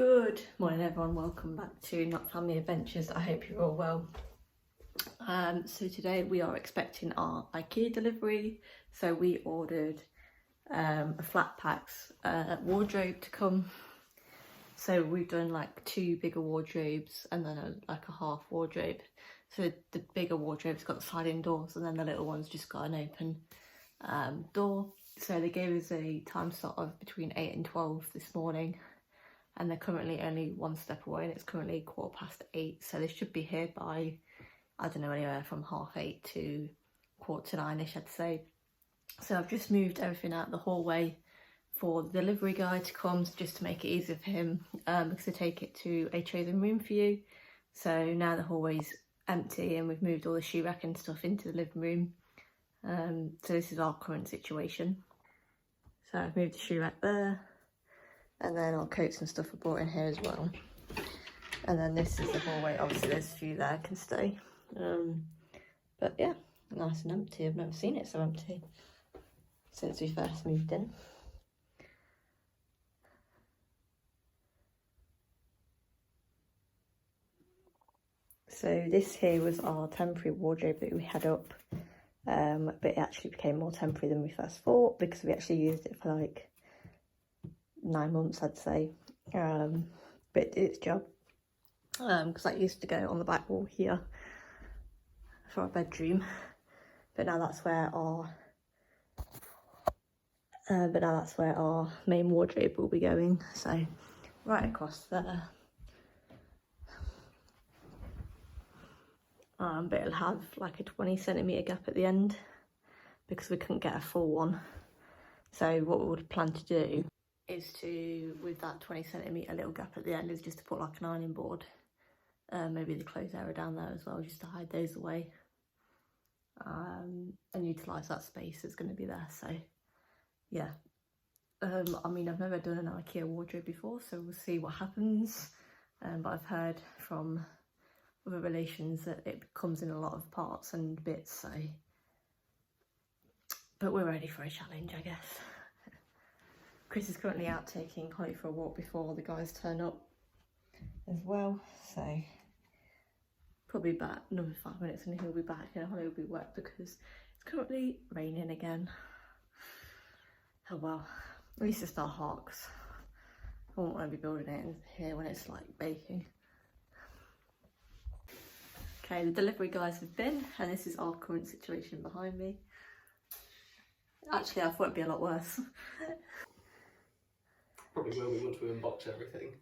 Good morning everyone, welcome back to Not Family Adventures. I hope you're all well. So today we are expecting our IKEA delivery. So we ordered a flat packs wardrobe to come. So we've done like two bigger wardrobes and then like a half wardrobe. So the bigger wardrobe's got sliding doors and then the little one's just got an open door. So they gave us a time slot of between 8 and 12 this morning. And they're currently only one step away and it's currently 8:15, so they should be here by, I don't know, anywhere from 8:30 to 9:45ish, I'd say. So I've just moved everything out the hallway for the delivery guy to come, just to make it easier for him, because I take it to a chosen room for you. So now the hallway's empty and we've moved all the shoe rack and stuff into the living room. So this is our current situation. So I've moved the shoe rack there. And then our coats and stuff are brought in here as well. And then this is the hallway. Obviously there's a few there can stay. But yeah, nice and empty. I've never seen it so empty since we first moved in. So this here was our temporary wardrobe that we had up. But it actually became more temporary than we first thought because we actually used it for like 9 months, I'd say, but it did its job, because that used to go on the back wall here for our bedroom, but now that's where our main wardrobe will be going. So right across there, but it'll have like a 20cm gap at the end because we couldn't get a full one. So what we would plan to do is to, with that 20cm little gap at the end, is just to put like an ironing board, maybe the clothes area down there as well, just to hide those away, and utilise that space that's going to be there. So yeah, I mean, I've never done an IKEA wardrobe before, so we'll see what happens, but I've heard from other relations that it comes in a lot of parts and bits, so, but we're ready for a challenge, I guess. Chris is currently out taking Holly for a walk before the guys turn up as well, so probably about another 5 minutes and he'll be back and Holly will be wet because it's currently raining again. Oh well, at least it's not hot because I won't want to be building it in here when it's like baking. Okay, the delivery guys have been, and this is our current situation behind me. Actually, I thought it'd be a lot worse. Probably will we want to unbox everything.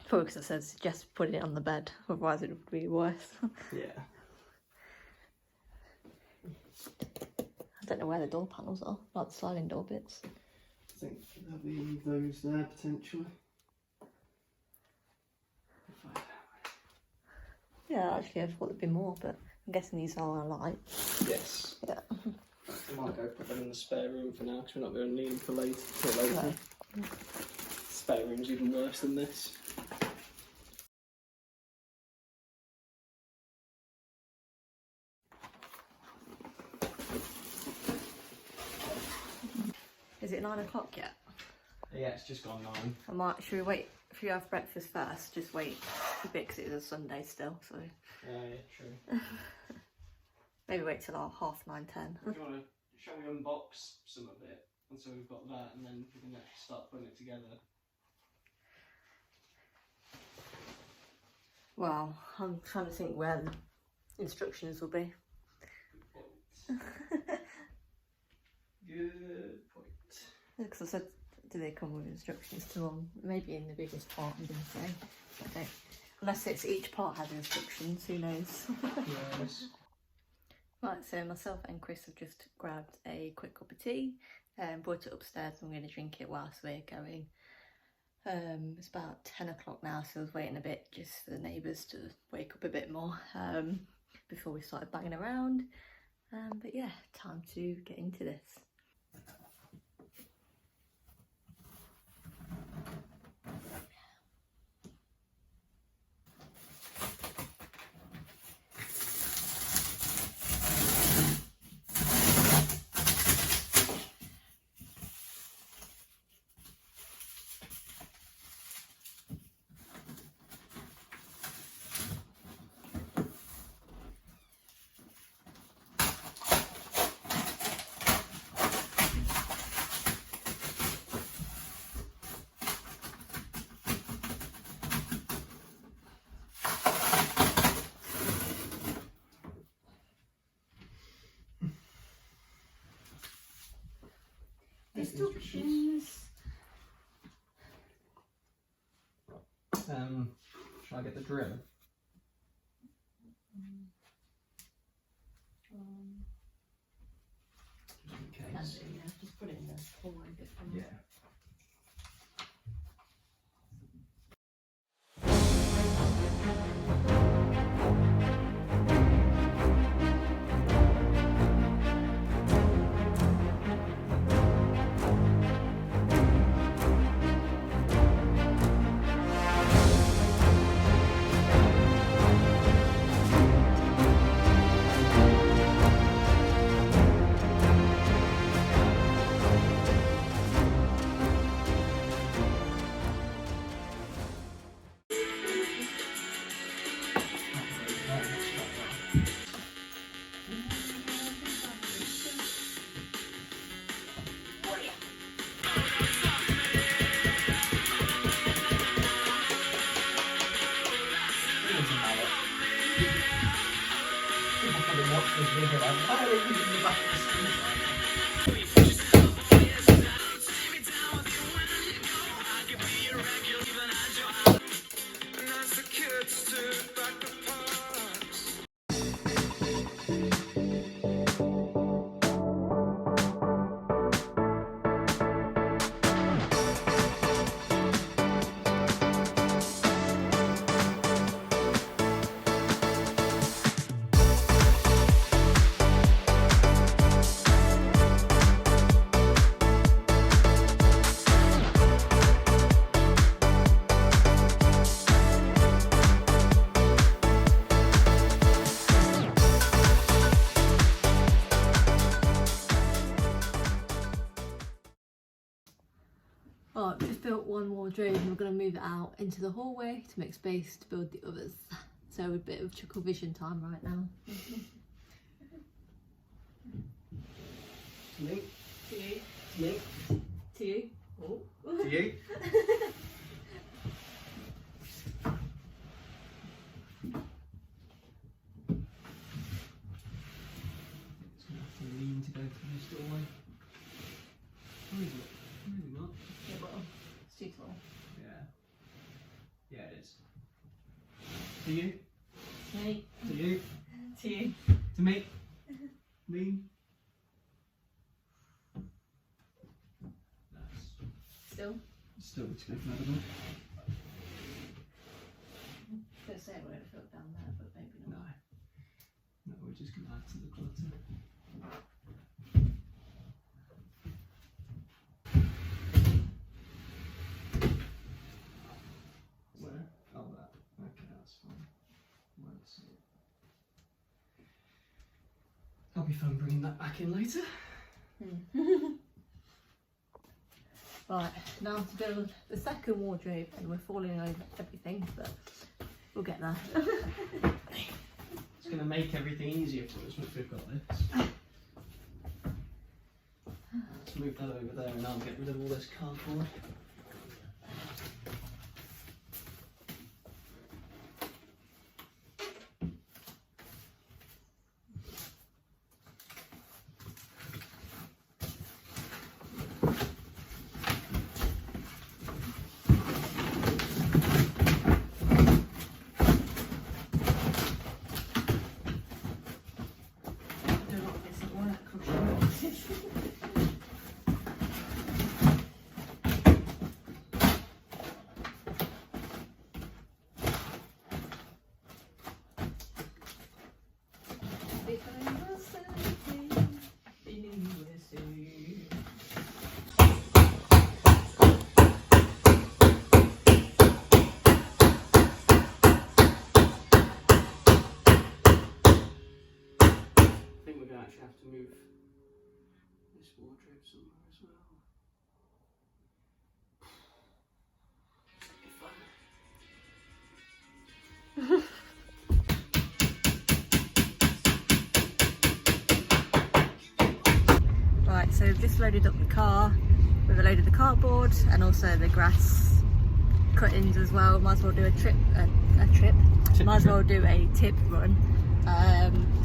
Probably because I said suggest putting it on the bed, otherwise it would be worse. Yeah. I don't know where the door panels are, like the sliding door bits. I think there'll be those there potentially. Yeah, actually I thought there'd be more, but I'm guessing these are light. Yes. Yeah. I might go put them in the spare room for now because we're not going to need them for later. No. Spare room's even worse than this. Is it 9 o'clock yet? Yeah, it's just gone 9. Should we wait? If you have breakfast first, just wait a bit because it is a Sunday still, so. Yeah, true. Maybe wait till our 9:30, 10. Do you want to, shall we unbox some of it? And so we've got that and then we can actually start putting it together. Well, I'm trying to think where the instructions will be. Good point. Good point. Because I said, do they come with instructions to them? Maybe in the biggest part, I'm going to say. I don't. Unless it's each part has instructions, who knows? Yes. Right, so myself and Chris have just grabbed a quick cup of tea and brought it upstairs and we're going to drink it whilst we're going. It's about 10 o'clock now, so I was waiting a bit just for the neighbours to wake up a bit more before we started banging around. But yeah, time to get into this. Questions? Shall I get the drill? Just in case. Yeah, just put it in the hallway bit. Yeah. Oh, I've just built one wardrobe and we're going to move it out into the hallway to make space to build the others. So a bit of chuckle vision time right now. To me. To you. To me. To you. Oh. To you. Just gonna have to lean to go through this doorway. Or is it? Maybe not. Yeah, well, it's too tall. Yeah. Yeah, it is. To you. To me. To you. To you. To me. Lean. Nice. Still. Still, just go for another one. I was going to say we're going to fill it down there, but maybe No. not. No, we're just going to add to the clutter. Where? Oh, that. Okay, that's fine. Won't see it. That'll be fun bringing that back in later. Right, now to build the second wardrobe, and we're falling over everything, but we'll get there. It's going to make everything easier for us once we've got this. Let's move that over there and I'll get rid of all this cardboard. Actually have to move this wardrobe somewhere as well. Right, so we've just loaded up the car. We've loaded the cardboard and also the grass cuttings as well. Might as well do a trip. Might as well do a tip run.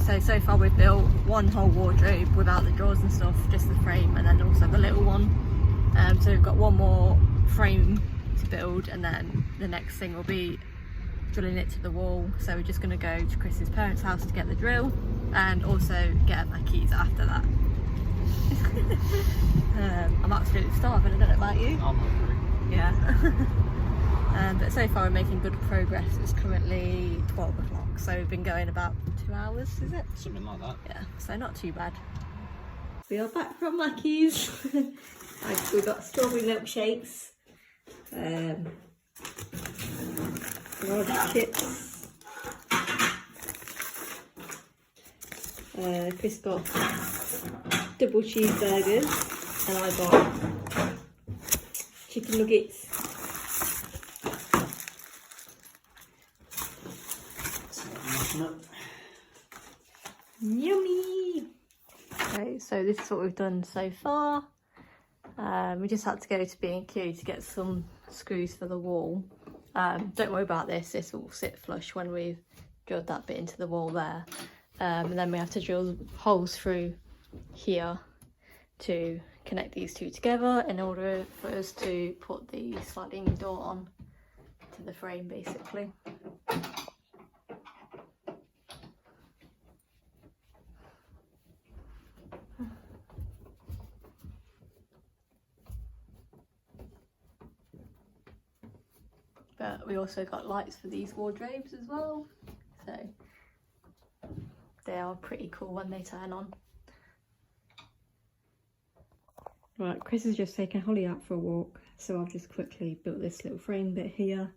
So far we've built one whole wardrobe without the drawers and stuff, just the frame and then also the little one. So we've got one more frame to build, and then the next thing will be drilling it to the wall. So we're just going to go to Chris's parents' house to get the drill and also get my keys after that. I'm absolutely starving, I don't know about you. I'm hungry. Yeah. But so far we're making good progress. It's currently 12 o'clock, so we've been going about 2 hours, is it? Something like that. Yeah, so not too bad. We are back from Mackey's. We've got strawberry milkshakes, large chips. Chris got double cheeseburgers, and I got chicken nuggets. Yummy! Okay, so this is what we've done so far. We just had to go to B&Q to get some screws for the wall. Don't worry about this will sit flush when we've drilled that bit into the wall there. And then we have to drill holes through here to connect these two together in order for us to put the sliding door on to the frame, basically. But we also got lights for these wardrobes as well, so they are pretty cool when they turn on. Right, Chris has just taken Holly out for a walk, so I've just quickly built this little frame bit here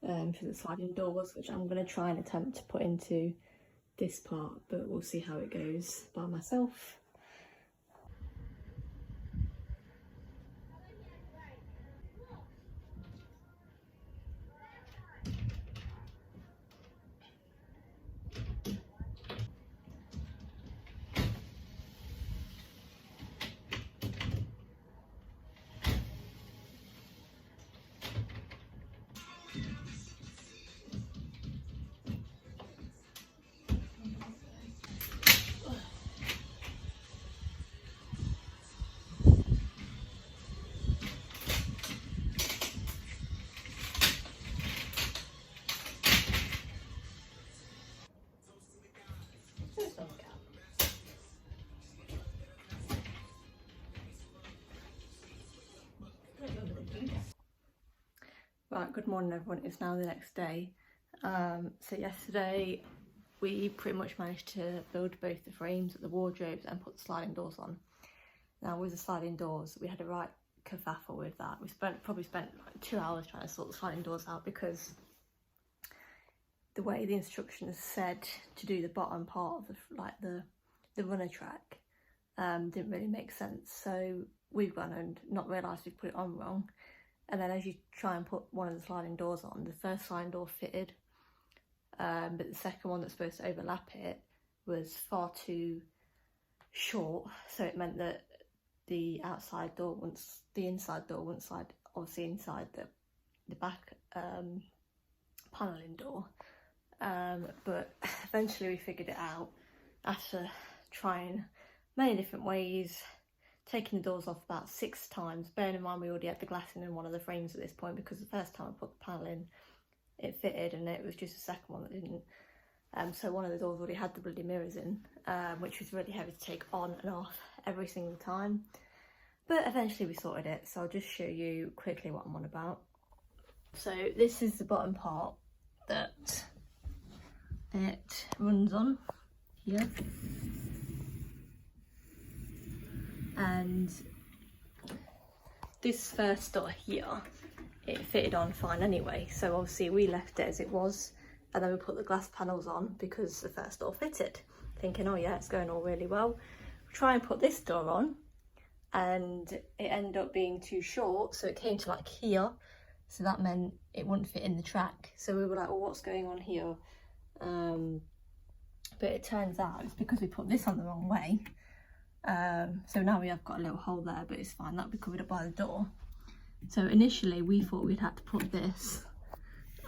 for the sliding doors, which I'm going to try and attempt to put into this part, but we'll see how it goes by myself. Right, good morning everyone, it's now the next day. So yesterday we pretty much managed to build both the frames at the wardrobes and put the sliding doors on. Now with the sliding doors, we had a right kerfuffle with that. We probably spent like 2 hours trying to sort the sliding doors out because the way the instructions said to do the bottom part of the runner track didn't really make sense. So we've gone and not realised we put it on wrong. And then as you try and put one of the sliding doors on, the first sliding door fitted, but the second one that's supposed to overlap it was far too short. So it meant that the outside door the inside door wouldn't slide, obviously inside the back paneling door. But eventually we figured it out after trying many different ways, taking the doors off about 6 times, bearing in mind we already had the glass in one of the frames at this point, because the first time I put the panel in it fitted and it was just the second one that didn't. So one of the doors already had the bloody mirrors in, which was really heavy to take on and off every single time. But eventually we sorted it, so I'll just show you quickly what I'm on about. So this is the bottom part that it runs on here. And this first door here, it fitted on fine anyway, so obviously we left it as it was, and then we put the glass panels on because the first door fitted, thinking, oh yeah, it's going all really well. We try and put this door on and it ended up being too short, so it came to like here, so that meant it wouldn't fit in the track. So we were like, well, what's going on here? But it turns out it's because we put this on the wrong way. So now we have got a little hole there, but it's fine, that'll be covered up by the door. So initially we thought we'd had to put this,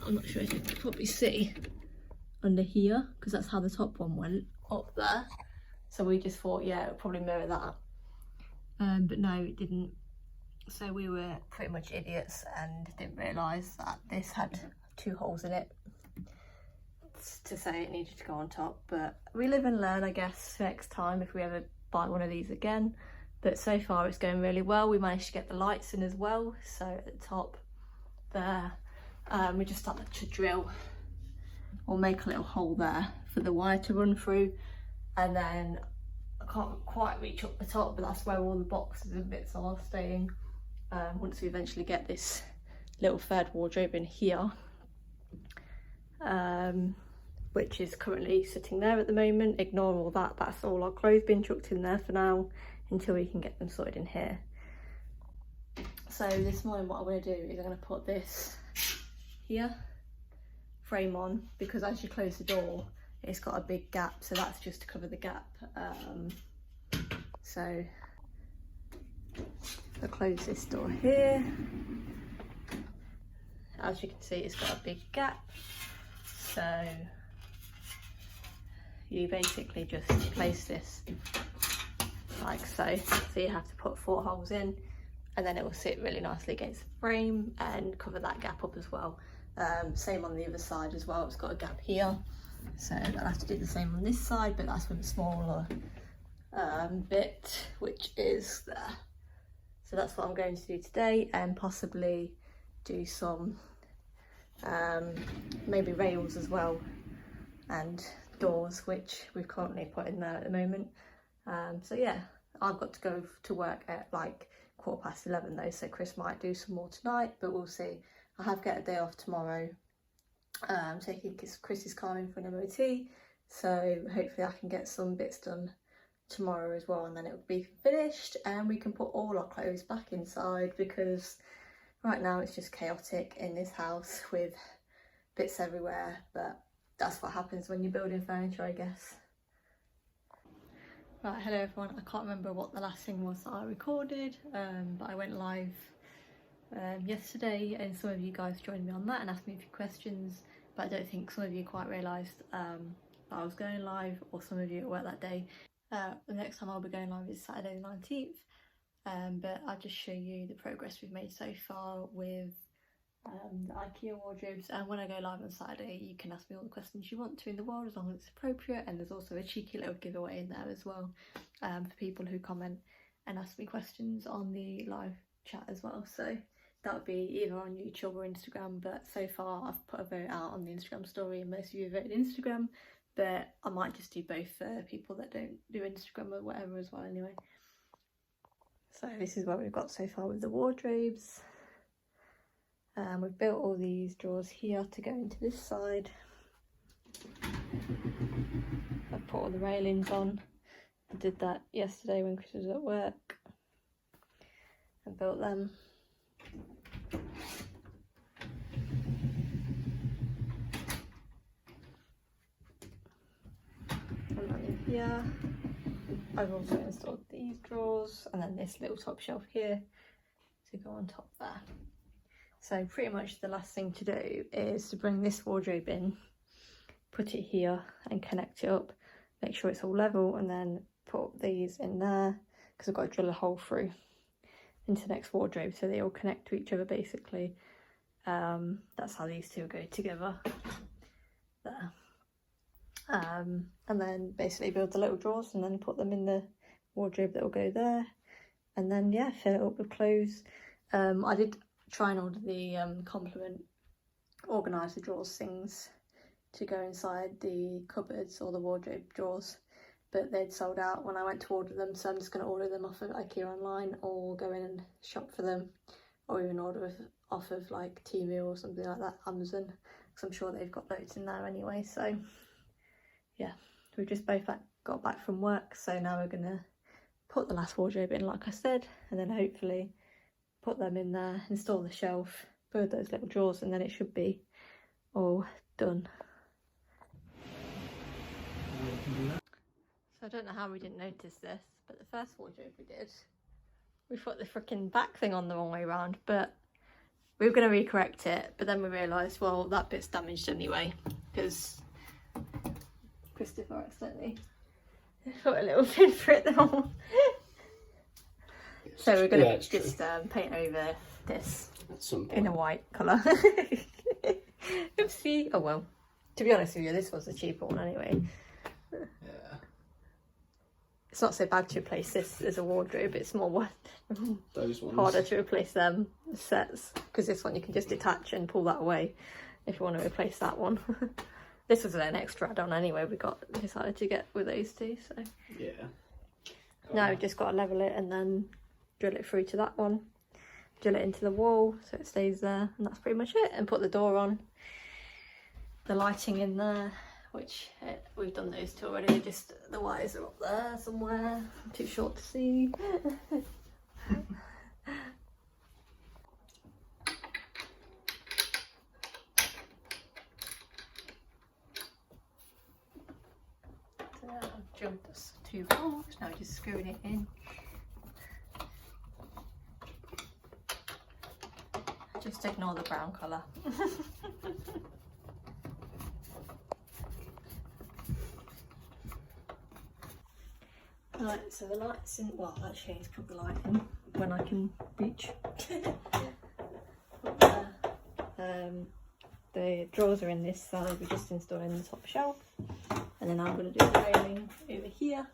I'm not sure if you can probably see, under here, because that's how the top one went, up there. So we just thought, yeah, it would probably mirror that. But no, it didn't. So we were pretty much idiots and didn't realise that this had 2 holes in it to say it needed to go on top, but we live and learn, I guess, next time if we ever buy one of these again. But so far it's going really well. We managed to get the lights in as well, so at the top there we just started to drill or make a little hole there for the wire to run through, and then I can't quite reach up the top, but that's where all the boxes and bits are staying once we eventually get this little third wardrobe in here, which is currently sitting there at the moment. Ignore all that, that's all our clothes being chucked in there for now until we can get them sorted in here. So this morning what I'm going to do is I'm going to put this here frame on, because as you close the door it's got a big gap, so that's just to cover the gap. So I'll close this door here. As you can see, it's got a big gap, so you basically just place this like so. So you have to put 4 holes in, and then it will sit really nicely against the frame and cover that gap up as well. Same on the other side as well, it's got a gap here, so I'll have to do the same on this side, but that's with a smaller bit, which is there. So that's what I'm going to do today, and possibly do some maybe rails as well, and doors, which we've currently put in there at the moment. So yeah, I've got to go to work at like 11:15 though, so Chris might do some more tonight, but we'll see. I have got a day off tomorrow, taking Chris's car in for an MOT, so hopefully I can get some bits done tomorrow as well, and then it'll be finished and we can put all our clothes back inside, because right now it's just chaotic in this house with bits everywhere, but that's what happens when you're building furniture, I guess. Right, hello everyone. I can't remember what the last thing was that I recorded, but I went live yesterday, and some of you guys joined me on that and asked me a few questions, but I don't think some of you quite realised that I was going live, or some of you at work that day. The next time I'll be going live is Saturday the 19th, but I'll just show you the progress we've made so far with the IKEA wardrobes, and when I go live on Saturday you can ask me all the questions you want to in the world, as long as it's appropriate, and there's also a cheeky little giveaway in there as well for people who comment and ask me questions on the live chat as well. So that would be either on YouTube or Instagram, but so far I've put a vote out on the Instagram story and most of you voted Instagram, but I might just do both for people that don't do Instagram or whatever as well anyway. So this is what we've got so far with the wardrobes. We've built all these drawers here to go into this side. I've put all the railings on. I did that yesterday when Chris was at work and built them. And then in here, I've also installed these drawers, and then this little top shelf here to go on top there. So pretty much the last thing to do is to bring this wardrobe in, put it here and connect it up, make sure it's all level, and then put these in there, because I've got to drill a hole through into the next wardrobe so they all connect to each other basically. That's how these two go together there. And then basically build the little drawers and then put them in the wardrobe that will go there, and then yeah, fill it up with clothes. I did try and order the compliment organiser drawers things to go inside the cupboards or the wardrobe drawers, but they'd sold out when I went to order them, so I'm just going to order them off of IKEA online, or go in and shop for them, or even order off of like Temu or something like that, Amazon, because I'm sure they've got loads in there anyway. So yeah, we've just both got back from work, so now we're going to put the last wardrobe in like I said, and then hopefully put them in there, install the shelf, build those little drawers, and then it should be all done. So I don't know how we didn't notice this, but the first wardrobe we put the freaking back thing on the wrong way around, but we were going to recorrect it, but then we realised, well, that bit's damaged anyway, because Christopher accidentally put a little pin for it the wrong So we're going to Yeah, just paint over this at some point. in a white colour. Oopsie. Oh well. To be honest with you, this was the cheaper one anyway. Yeah. It's not so bad to replace this as a wardrobe. It's more Those ones. harder to replace them sets, because this one you can just detach and pull that away if you want to replace that one. This was an extra add-on anyway. We decided to get with those two. So Yeah. now we've just got to level it and then drill it through to that one. Drill it into the wall so it stays there, and that's pretty much it. And put the door on, the lighting in there, which we've done those two already. Just the wires are up there somewhere, too short to see. So I've jumped us 2 balls, now just screwing it in. Just ignore the brown colour. Right, so the light's in, well actually I need to put the light in when I can reach. The drawers are in this side, we're just installing the top shelf. And then I'm going to do the railing over here.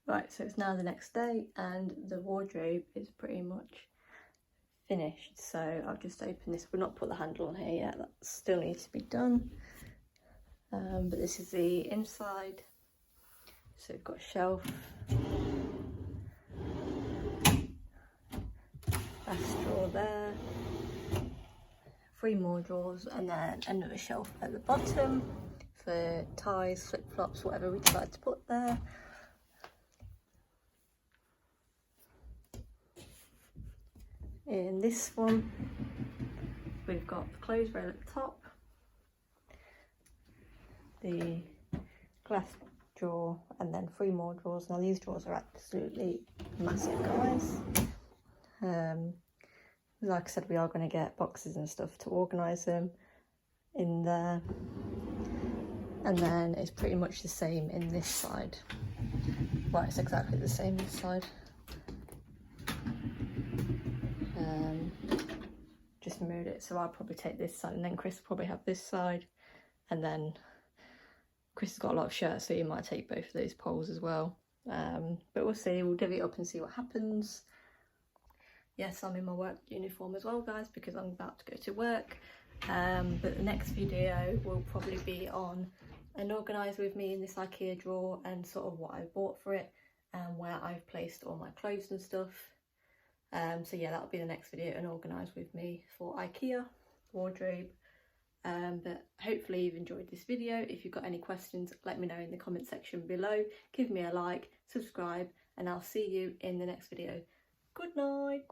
Right, so it's now the next day and the wardrobe is pretty much finished. So I'll just open this. We've not put the handle on here yet, that still needs to be done. But this is the inside. So we've got a shelf. That's a drawer there. 3 more drawers, and then another shelf at the bottom for ties, flip-flops, whatever we decide to put there. In this one, we've got the clothes rail at the top, the glass drawer, and then 3 more drawers. Now these drawers are absolutely massive, guys. Like I said, we are going to get boxes and stuff to organise them in there. And then it's pretty much the same in this side. Well, it's exactly the same this side. Just mirrored it, so I'll probably take this side, and then Chris will probably have this side, and then Chris has got a lot of shirts, so he might take both of those poles as well. But we'll see, we'll divvy it up and see what happens. Yes, I'm in my work uniform as well, guys, because I'm about to go to work. But the next video will probably be on an organise with me in this IKEA drawer and sort of what I bought for it and where I've placed all my clothes and stuff. So yeah, that'll be the next video, an organise with me for IKEA wardrobe. But hopefully you've enjoyed this video. If you've got any questions, let me know in the comment section below. Give me a like, subscribe, and I'll see you in the next video. Good night.